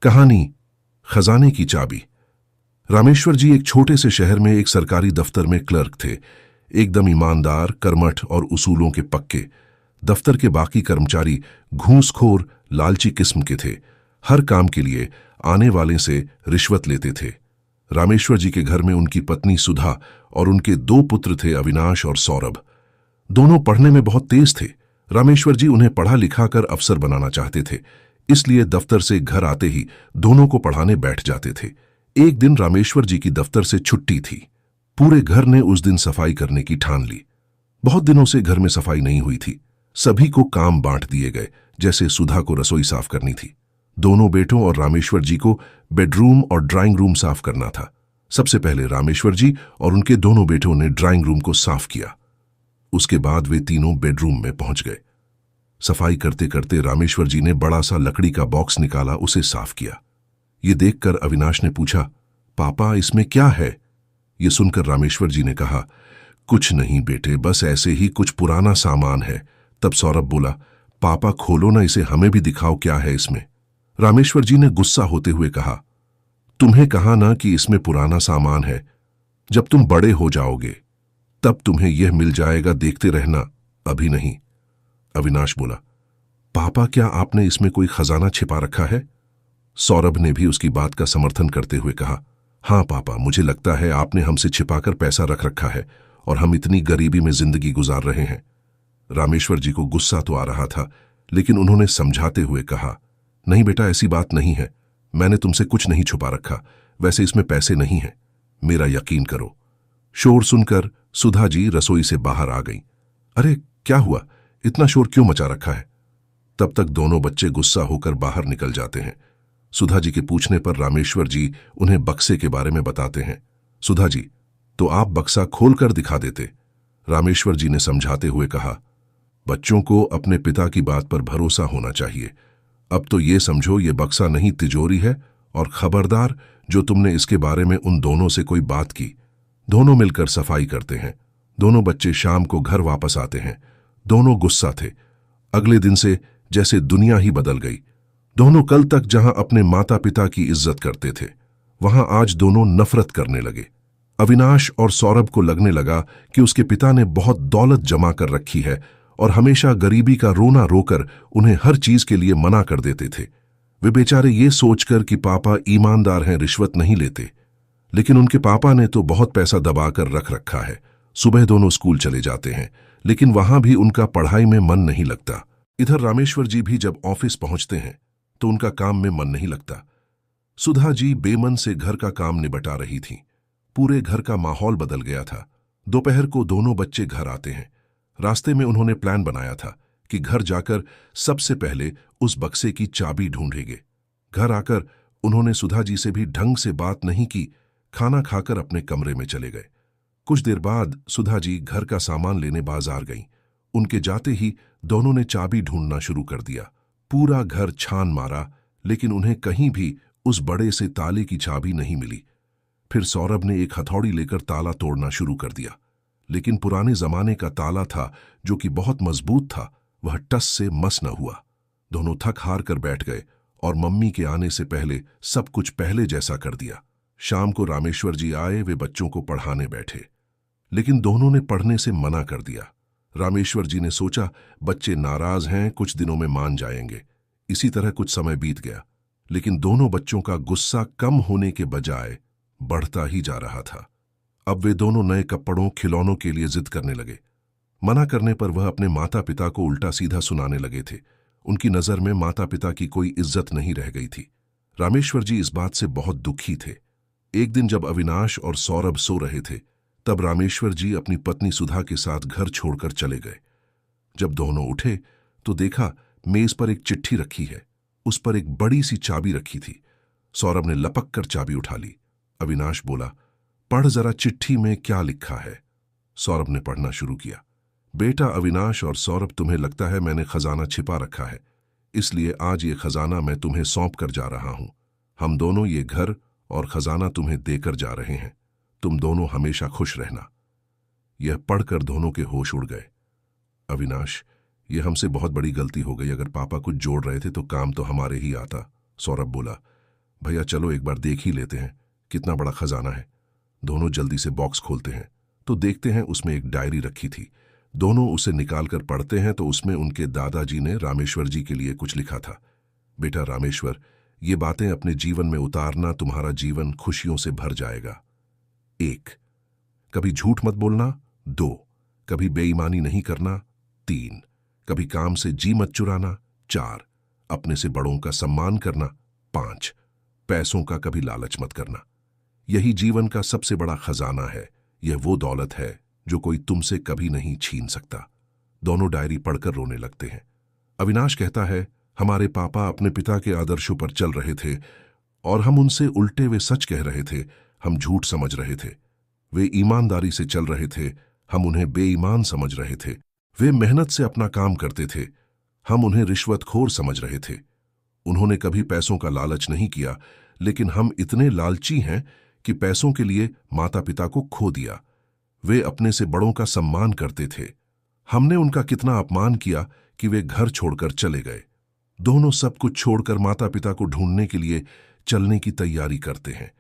कहानी खजाने की चाबी। रामेश्वर जी एक छोटे से शहर में एक सरकारी दफ्तर में क्लर्क थे। एकदम ईमानदार, कर्मठ और उसूलों के पक्के। दफ्तर के बाकी कर्मचारी घूसखोर, लालची किस्म के थे। हर काम के लिए आने वाले से रिश्वत लेते थे। रामेश्वर जी के घर में उनकी पत्नी सुधा और उनके दो पुत्र थे, अविनाश और सौरभ। दोनों पढ़ने में बहुत तेज थे। रामेश्वर जी उन्हें पढ़ा लिखा कर अफसर बनाना चाहते थे, इसलिए दफ्तर से घर आते ही दोनों को पढ़ाने बैठ जाते थे। एक दिन रामेश्वर जी की दफ्तर से छुट्टी थी। पूरे घर ने उस दिन सफाई करने की ठान ली। बहुत दिनों से घर में सफाई नहीं हुई थी। सभी को काम बांट दिए गए। जैसे सुधा को रसोई साफ करनी थी, दोनों बेटों और रामेश्वर जी को बेडरूम और ड्राइंग रूम साफ करना था। सबसे पहले रामेश्वर जी और उनके दोनों बेटों ने ड्राइंग रूम को साफ किया। उसके बाद वे तीनों बेडरूम में पहुंच गए। सफाई करते करते रामेश्वर जी ने बड़ा सा लकड़ी का बॉक्स निकाला, उसे साफ किया। ये देखकर अविनाश ने पूछा, पापा इसमें क्या है? ये सुनकर रामेश्वर जी ने कहा, कुछ नहीं बेटे, बस ऐसे ही कुछ पुराना सामान है। तब सौरभ बोला, पापा खोलो ना इसे, हमें भी दिखाओ क्या है इसमें। रामेश्वर जी ने गुस्सा होते हुए कहा, तुम्हें कहा ना कि इसमें पुराना सामान है। जब तुम बड़े हो जाओगे तब तुम्हें यह मिल जाएगा, देखते रहना, अभी नहीं। अविनाश बोला, पापा क्या आपने इसमें कोई खजाना छिपा रखा है? सौरभ ने भी उसकी बात का समर्थन करते हुए कहा, हाँ पापा, मुझे लगता है आपने हमसे छिपाकर पैसा रख रखा है और हम इतनी गरीबी में जिंदगी गुजार रहे हैं। रामेश्वर जी को गुस्सा तो आ रहा था, लेकिन उन्होंने समझाते हुए कहा, नहीं बेटा, ऐसी बात नहीं है, मैंने तुमसे कुछ नहीं छुपा रखा। वैसे इसमें पैसे नहीं हैं, मेरा यकीन करो। शोर सुनकर सुधा जी रसोई से बाहर आ गई। अरे क्या हुआ, इतना शोर क्यों मचा रखा है? तब तक दोनों बच्चे गुस्सा होकर बाहर निकल जाते हैं। सुधा जी के पूछने पर रामेश्वर जी उन्हें बक्से के बारे में बताते हैं। सुधा जी, तो आप बक्सा खोलकर दिखा देते, रामेश्वर जी ने समझाते हुए कहा। बच्चों को अपने पिता की बात पर भरोसा होना चाहिए। अब तो ये समझो ये बक्सा नहीं, तिजोरी है, और खबरदार जो तुमने इसके बारे में उन दोनों से कोई बात की। दोनों मिलकर सफाई करते हैं। दोनों बच्चे शाम को घर वापस आते हैं। दोनों गुस्सा थे। अगले दिन से जैसे दुनिया ही बदल गई। दोनों कल तक जहां अपने माता पिता की इज्जत करते थे, वहां आज दोनों नफरत करने लगे। अविनाश और सौरभ को लगने लगा कि उसके पिता ने बहुत दौलत जमा कर रखी है और हमेशा गरीबी का रोना रोकर उन्हें हर चीज के लिए मना कर देते थे। वे बेचारे ये सोचकर कि पापा ईमानदार हैं, रिश्वत नहीं लेते, लेकिन उनके पापा ने तो बहुत पैसा दबाकर रख रखा है। सुबह दोनों स्कूल चले जाते हैं, लेकिन वहां भी उनका पढ़ाई में मन नहीं लगता। इधर रामेश्वर जी भी जब ऑफिस पहुंचते हैं तो उनका काम में मन नहीं लगता। सुधा जी बेमन से घर का काम निपटा रही थीं। पूरे घर का माहौल बदल गया था। दोपहर को दोनों बच्चे घर आते हैं। रास्ते में उन्होंने प्लान बनाया था कि घर जाकर सबसे पहले उस बक्से की चाबी ढूंढेंगे। घर आकर उन्होंने सुधा जी से भी ढंग से बात नहीं की। खाना खाकर अपने कमरे में चले गए। कुछ देर बाद सुधा जी घर का सामान लेने बाजार गईं। उनके जाते ही दोनों ने चाबी ढूंढना शुरू कर दिया। पूरा घर छान मारा, लेकिन उन्हें कहीं भी उस बड़े से ताले की चाबी नहीं मिली। फिर सौरभ ने एक हथौड़ी लेकर ताला तोड़ना शुरू कर दिया, लेकिन पुराने जमाने का ताला था जो कि बहुत मजबूत था, वह टस से मस न हुआ। दोनों थक हार कर बैठ गए और मम्मी के आने से पहले सब कुछ पहले जैसा कर दिया। शाम को रामेश्वर जी आए। वे बच्चों को पढ़ाने बैठे, लेकिन दोनों ने पढ़ने से मना कर दिया। रामेश्वर जी ने सोचा बच्चे नाराज हैं, कुछ दिनों में मान जाएंगे। इसी तरह कुछ समय बीत गया, लेकिन दोनों बच्चों का गुस्सा कम होने के बजाय बढ़ता ही जा रहा था। अब वे दोनों नए कपड़ों, खिलौनों के लिए जिद करने लगे। मना करने पर वह अपने माता पिता को उल्टा सीधा सुनाने लगे थे। उनकी नजर में माता पिता की कोई इज्जत नहीं रह गई थी। रामेश्वर जी इस बात से बहुत दुखी थे। एक दिन जब अविनाश और सौरभ सो रहे थे, तब रामेश्वर जी अपनी पत्नी सुधा के साथ घर छोड़कर चले गए। जब दोनों उठे तो देखा मेज पर एक चिट्ठी रखी है। उस पर एक बड़ी सी चाबी रखी थी। सौरभ ने लपक कर चाबी उठा ली। अविनाश बोला, पढ़ जरा चिट्ठी में क्या लिखा है। सौरभ ने पढ़ना शुरू किया। बेटा अविनाश और सौरभ, तुम्हें लगता है मैंने खजाना छिपा रखा है, इसलिए आज ये खजाना मैं तुम्हें सौंप कर जा रहा हूं। हम दोनों ये घर और खजाना तुम्हें देकर जा रहे हैं। तुम दोनों हमेशा खुश रहना। यह पढ़कर दोनों के होश उड़ गए। अविनाश, यह हमसे बहुत बड़ी गलती हो गई। अगर पापा कुछ जोड़ रहे थे तो काम तो हमारे ही आता। सौरभ बोला, भैया चलो एक बार देख ही लेते हैं, कितना बड़ा खजाना है। दोनों जल्दी से बॉक्स खोलते हैं तो देखते हैं उसमें एक डायरी रखी थी। दोनों उसे निकालकर पढ़ते हैं तो उसमें उनके दादाजी ने रामेश्वर जी के लिए कुछ लिखा था। बेटा रामेश्वर, ये बातें अपने जीवन में उतारना, तुम्हारा जीवन खुशियों से भर जाएगा। 1, कभी झूठ मत बोलना। 2, कभी बेईमानी नहीं करना। 3, कभी काम से जी मत चुराना। 4, अपने से बड़ों का सम्मान करना। 5, पैसों का कभी लालच मत करना। यही जीवन का सबसे बड़ा खजाना है। यह वो दौलत है जो कोई तुमसे कभी नहीं छीन सकता। दोनों डायरी पढ़कर रोने लगते हैं। अविनाश कहता है, हमारे पापा अपने पिता के आदर्शों पर चल रहे थे और हम उनसे उल्टे वे सच कह रहे थे। हम झूठ समझ रहे थे। वे ईमानदारी से चल रहे थे, हम उन्हें बेईमान समझ रहे थे। वे मेहनत से अपना काम करते थे, हम उन्हें रिश्वतखोर समझ रहे थे। उन्होंने कभी पैसों का लालच नहीं किया, लेकिन हम इतने लालची हैं कि पैसों के लिए माता पिता को खो दिया। वे अपने से बड़ों का सम्मान करते थे। हमने उनका कितना अपमान किया कि वे घर छोड़कर चले गए। दोनों सब कुछ छोड़कर माता पिता को ढूंढने के लिए चलने की तैयारी करते हैं।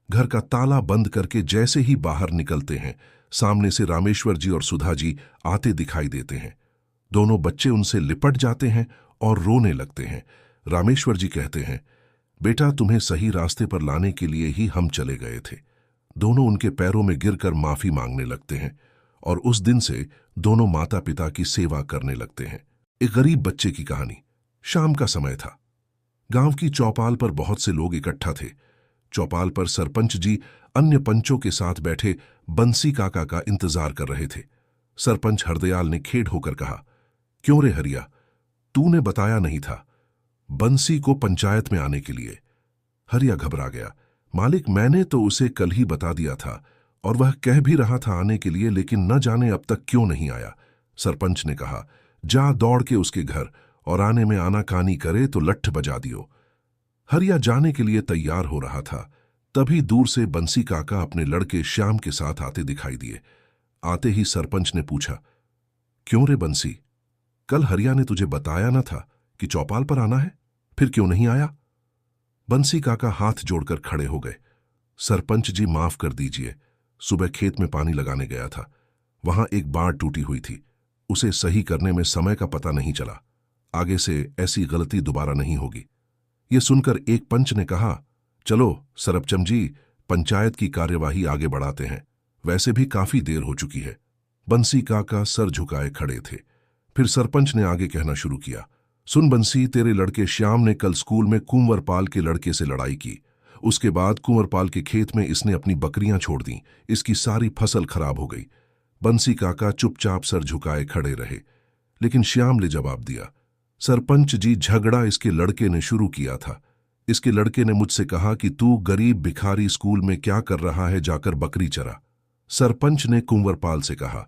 घर का ताला बंद करके जैसे ही बाहर निकलते हैं, सामने से रामेश्वर जी और सुधा जी आते दिखाई देते हैं। दोनों बच्चे उनसे लिपट जाते हैं और रोने लगते हैं। रामेश्वर जी कहते हैं, बेटा तुम्हें सही रास्ते पर लाने के लिए ही हम चले गए थे। दोनों उनके पैरों में गिरकर माफी मांगने लगते हैं और उस दिन से दोनों माता पिता की सेवा करने लगते हैं। एक गरीब बच्चे की कहानी। शाम का समय था। गांव की चौपाल पर बहुत से लोग इकट्ठा थे। चौपाल पर सरपंच जी अन्य पंचों के साथ बैठे बंसी काका का इंतजार कर रहे थे। सरपंच हरदयाल ने खेड़ होकर कहा, क्यों रे हरिया, तूने बताया नहीं था बंसी को पंचायत में आने के लिए? हरिया घबरा गया। मालिक, मैंने तो उसे कल ही बता दिया था और वह कह भी रहा था आने के लिए, लेकिन न जाने अब तक क्यों नहीं आया। सरपंच ने कहा, जा दौड़ के उसके घर, और आने में आनाकानी करे तो लट्ठ बजा दियो। हरिया जाने के लिए तैयार हो रहा था, तभी दूर से बंसी काका अपने लड़के श्याम के साथ आते दिखाई दिए। आते ही सरपंच ने पूछा, क्यों रे बंसी, कल हरिया ने तुझे बताया न था कि चौपाल पर आना है, फिर क्यों नहीं आया? बंसी काका हाथ जोड़कर खड़े हो गए। सरपंच जी माफ कर दीजिए, सुबह खेत में पानी लगाने गया था, वहां एक बाड़ टूटी हुई थी, उसे सही करने में समय का पता नहीं चला। आगे से ऐसी गलती दोबारा नहीं होगी। ये सुनकर एक पंच ने कहा, चलो सरपंच जी, पंचायत की कार्यवाही आगे बढ़ाते हैं, वैसे भी काफी देर हो चुकी है। बंसी काका सर झुकाए खड़े थे। फिर सरपंच ने आगे कहना शुरू किया, सुन बंसी, तेरे लड़के श्याम ने कल स्कूल में कुंवरपाल के लड़के से लड़ाई की। उसके बाद कुंवरपाल के खेत में इसने अपनी बकरियां छोड़ दी, इसकी सारी फसल खराब हो गई। बंसी काका चुपचाप सर झुकाए खड़े रहे, लेकिन श्याम ने जवाब दिया, सरपंच जी, झगड़ा इसके लड़के ने शुरू किया था। इसके लड़के ने मुझसे कहा कि तू गरीब भिखारी स्कूल में क्या कर रहा है, जाकर बकरी चरा। सरपंच ने कुंवरपाल से कहा,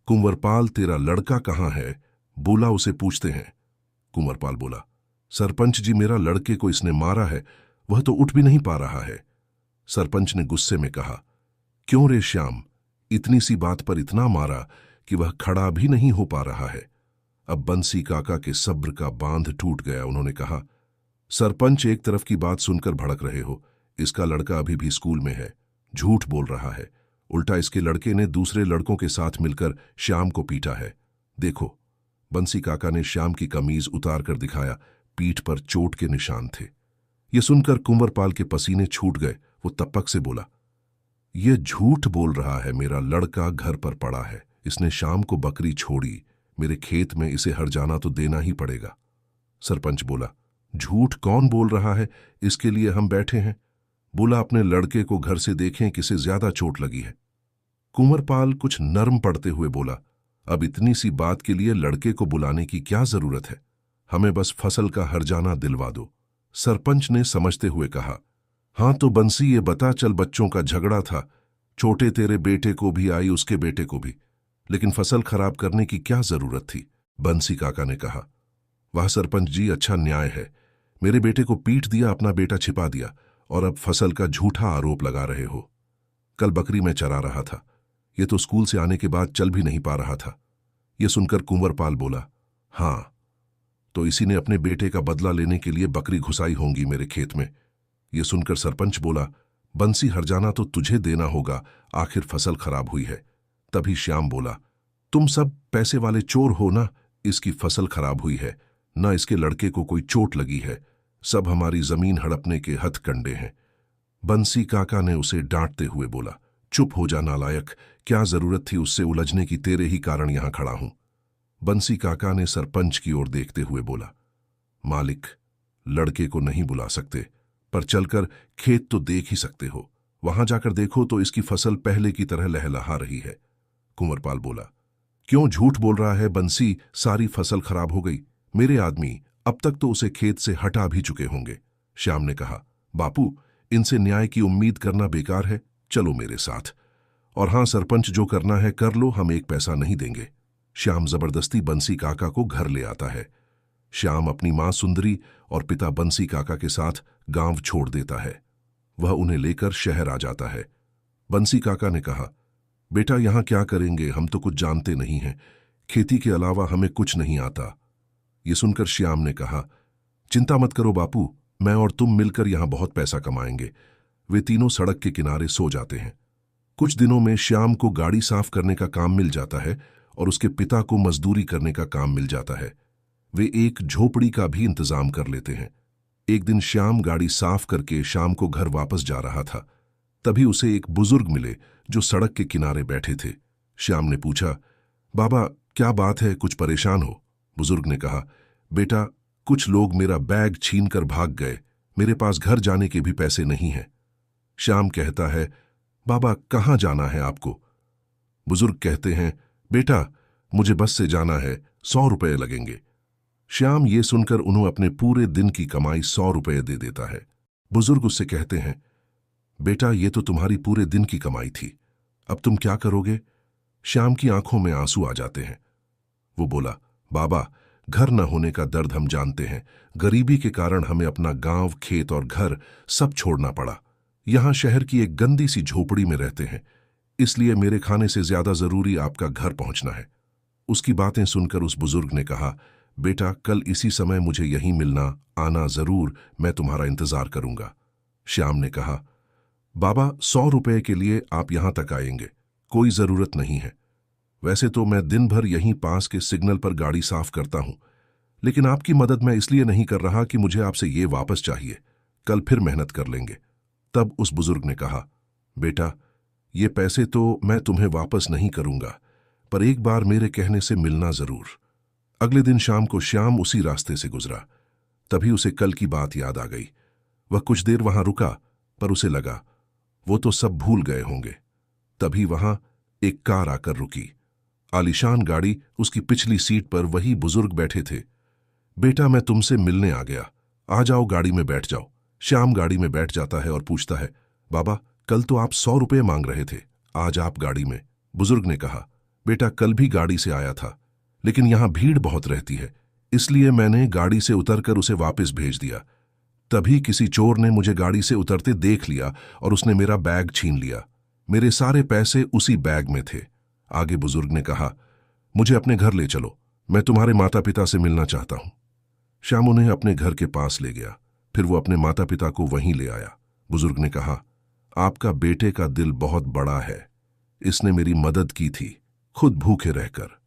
कुंवरपाल तेरा लड़का कहाँ है, बोला उसे पूछते हैं। कुंवरपाल बोला, सरपंच जी, मेरा लड़के को इसने मारा है, वह तो उठ भी नहीं पा रहा है। सरपंच ने गुस्से में कहा, क्यों रे श्याम, इतनी सी बात पर इतना मारा कि वह खड़ा भी नहीं हो पा रहा है। अब बंसी काका के सब्र का बांध टूट गया। उन्होंने कहा, सरपंच, एक तरफ की बात सुनकर भड़क रहे हो। इसका लड़का अभी भी स्कूल में है, झूठ बोल रहा है। उल्टा इसके लड़के ने दूसरे लड़कों के साथ मिलकर श्याम को पीटा है। देखो। बंसी काका ने श्याम की कमीज उतार कर दिखाया, पीठ पर चोट के निशान थे। ये सुनकर कुंवरपाल के पसीने छूट गए। वो तपक से बोला, ये झूठ बोल रहा है, मेरा लड़का घर पर पड़ा है, इसने शाम को बकरी छोड़ी, मेरे खेत में इसे हर्जाना तो देना ही पड़ेगा। सरपंच बोला, झूठ कौन बोल रहा है, इसके लिए हम बैठे हैं। बोला, अपने लड़के को घर से देखें, किसे ज्यादा चोट लगी है। कुंवरपाल कुछ नर्म पड़ते हुए बोला, अब इतनी सी बात के लिए लड़के को बुलाने की क्या जरूरत है, हमें बस फसल का हर्जाना दिलवा दो। सरपंच ने समझते हुए कहा, हाँ तो बंसी, ये बता, चल बच्चों का झगड़ा था, छोटे तेरे बेटे को भी आई, उसके बेटे को भी, लेकिन फसल खराब करने की क्या जरूरत थी? बंसी काका ने कहा, वाह सरपंच जी, अच्छा न्याय है। मेरे बेटे को पीट दिया, अपना बेटा छिपा दिया, और अब फसल का झूठा आरोप लगा रहे हो। कल बकरी में चरा रहा था, ये तो स्कूल से आने के बाद चल भी नहीं पा रहा था। ये सुनकर कुंवरपाल बोला, हाँ तो इसी ने अपने बेटे का बदला लेने के लिए बकरी घुसाई होंगी मेरे खेत में। ये सुनकर सरपंच बोला, बंसी हर्जाना तो तुझे देना होगा, आखिर फसल खराब हुई है। तभी श्याम बोला, तुम सब पैसे वाले चोर हो ना, इसकी फसल खराब हुई है, ना इसके लड़के को कोई चोट लगी है, सब हमारी जमीन हड़पने के हथकंडे हैं। बंसी काका ने उसे डांटते हुए बोला, चुप हो जा नालायक, क्या जरूरत थी उससे उलझने की, तेरे ही कारण यहां खड़ा हूं। बंसी काका ने सरपंच की ओर देखते हुए बोला, मालिक, लड़के को नहीं बुला सकते, पर चलकर खेत तो देख ही सकते हो, वहां जाकर देखो तो इसकी फसल पहले की तरह लहलहा रही है। कुंवरपाल बोला, क्यों झूठ बोल रहा है बंसी, सारी फसल खराब हो गई, मेरे आदमी अब तक तो उसे खेत से हटा भी चुके होंगे। श्याम ने कहा, बापू, इनसे न्याय की उम्मीद करना बेकार है, चलो मेरे साथ। और हां सरपंच, जो करना है कर लो, हम एक पैसा नहीं देंगे। श्याम जबरदस्ती बंसी काका को घर ले आता है। श्याम अपनी मां सुंदरी और पिता बंसी काका के साथ गांव छोड़ देता है। वह उन्हें लेकर शहर आ जाता है। बंसी काका ने कहा, बेटा यहां क्या करेंगे, हम तो कुछ जानते नहीं हैं, खेती के अलावा हमें कुछ नहीं आता। ये सुनकर श्याम ने कहा, चिंता मत करो बापू, मैं और तुम मिलकर यहां बहुत पैसा कमाएंगे। वे तीनों सड़क के किनारे सो जाते हैं। कुछ दिनों में श्याम को गाड़ी साफ करने का काम मिल जाता है और उसके पिता को मजदूरी करने का काम मिल जाता है। वे एक झोपड़ी का भी इंतजाम कर लेते हैं। एक दिन श्याम गाड़ी साफ करके शाम को घर वापस जा रहा था। तभी उसे एक बुजुर्ग मिले जो सड़क के किनारे बैठे थे। श्याम ने पूछा, बाबा क्या बात है, कुछ परेशान हो? बुजुर्ग ने कहा, बेटा कुछ लोग मेरा बैग छीनकर भाग गए, मेरे पास घर जाने के भी पैसे नहीं हैं। श्याम कहता है, बाबा कहाँ जाना है आपको? बुजुर्ग कहते हैं, बेटा मुझे बस से जाना है, 100 रुपये लगेंगे। श्याम ये सुनकर उन्हें अपने पूरे दिन की कमाई 100 रुपये दे देता है। बुजुर्ग उससे कहते हैं, बेटा ये तो तुम्हारी पूरे दिन की कमाई थी, अब तुम क्या करोगे? श्याम की आंखों में आंसू आ जाते हैं। वो बोला, बाबा घर न होने का दर्द हम जानते हैं, गरीबी के कारण हमें अपना गांव, खेत और घर सब छोड़ना पड़ा। यहां शहर की एक गंदी सी झोपड़ी में रहते हैं, इसलिए मेरे खाने से ज्यादा जरूरी आपका घर पहुंचना है। उसकी बातें सुनकर उस बुजुर्ग ने कहा, बेटा कल इसी समय मुझे यहीं मिलना, आना जरूर, मैं तुम्हारा इंतजार करूंगा। श्याम ने कहा, बाबा 100 रुपये के लिए आप यहां तक आएंगे, कोई जरूरत नहीं है। वैसे तो मैं दिन भर यहीं पास के सिग्नल पर गाड़ी साफ करता हूं, लेकिन आपकी मदद मैं इसलिए नहीं कर रहा कि मुझे आपसे ये वापस चाहिए, कल फिर मेहनत कर लेंगे। तब उस बुजुर्ग ने कहा, बेटा ये पैसे तो मैं तुम्हें वापस नहीं करूंगा, पर एक बार मेरे कहने से मिलना जरूर। अगले दिन शाम को श्याम उसी रास्ते से गुजरा। तभी उसे कल की बात याद आ गई। वह कुछ देर वहां रुका, पर उसे लगा वो तो सब भूल गए होंगे। तभी वहां एक कार आकर रुकी। आलीशान गाड़ी, उसकी पिछली सीट पर वही बुजुर्ग बैठे थे। बेटा मैं तुमसे मिलने आ गया, आ जाओ गाड़ी में बैठ जाओ। श्याम गाड़ी में बैठ जाता है और पूछता है, बाबा कल तो आप 100 रुपये मांग रहे थे, आज आप गाड़ी में? बुजुर्ग ने कहा, बेटा कल भी गाड़ी से आया था, लेकिन यहां भीड़ बहुत रहती है, इसलिए मैंने गाड़ी से उतरकर उसे वापस भेज दिया। तभी किसी चोर ने मुझे गाड़ी से उतरते देख लिया और उसने मेरा बैग छीन लिया। मेरे सारे पैसे उसी बैग में थे। आगे बुजुर्ग ने कहा, मुझे अपने घर ले चलो, मैं तुम्हारे माता पिता से मिलना चाहता हूं। श्याम उन्हें अपने घर के पास ले गया। फिर वो अपने माता पिता को वहीं ले आया। बुजुर्ग ने कहा, आपका बेटे का दिल बहुत बड़ा है, इसने मेरी मदद की थी खुद भूखे रहकर।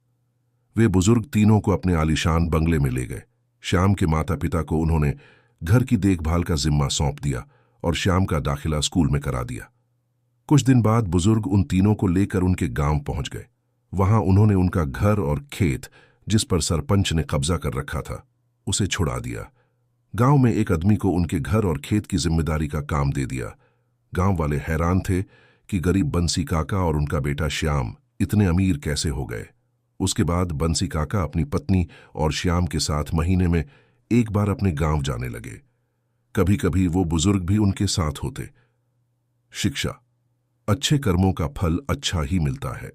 वे बुजुर्ग तीनों को अपने आलीशान बंगले में ले गए। श्याम के माता पिता को उन्होंने घर की देखभाल का जिम्मा सौंप दिया और श्याम का दाखिला स्कूल में करा दिया। कुछ दिन बाद बुजुर्ग उन तीनों को लेकर उनके गांव पहुंच गए। वहां उन्होंने उनका घर और खेत, जिस पर सरपंच ने कब्जा कर रखा था, उसे छुड़ा दिया। गांव में एक आदमी को उनके घर और खेत की जिम्मेदारी का काम दे दिया। गांव वाले हैरान थे कि गरीब बंसी काका और उनका बेटा श्याम इतने अमीर कैसे हो गए। उसके बाद बंसी काका अपनी पत्नी और श्याम के साथ महीने में एक बार अपने गांव जाने लगे। कभी कभी वो बुजुर्ग भी उनके साथ होते। शिक्षा, अच्छे कर्मों का फल अच्छा ही मिलता है।